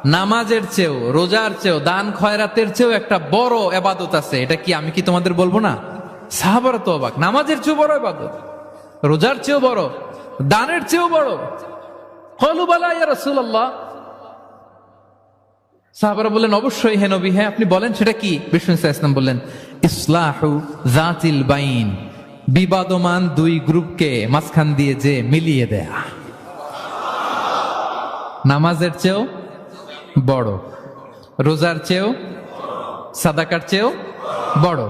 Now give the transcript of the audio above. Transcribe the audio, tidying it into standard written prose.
নামাজের চেয়েও, রোজার চেয়েও, দান খয়রাতের চেয়েও একটা বড় ইবাদত আছে। এটা কি আমি কি তোমাদের বলবো না? সাহাবারা তো অবাক, নামাজের চেয়েও বড় ইবাদত, রোজার চেয়েও বড়, দানের চেয়েও বড়। ক্বালু বালা ইয়া রাসূলুল্লাহ। সাহাবারা বললেন অবশ্যই হে নবী, হ্যাঁ আপনি বলেন সেটা কি? বিষ্ণু সাল্লাল্লাহু আলাইহি ওয়াসাল্লাম বললেন ইসলাহু যাতিল বাইন, বিবাদমান দুই গ্রুপকে মাঝখান দিয়ে যে মিলিয়ে দেয়া। নামাজের চেয়েও বড়, রোজার চেয়েও, সাদাকার চেয়েও বড়।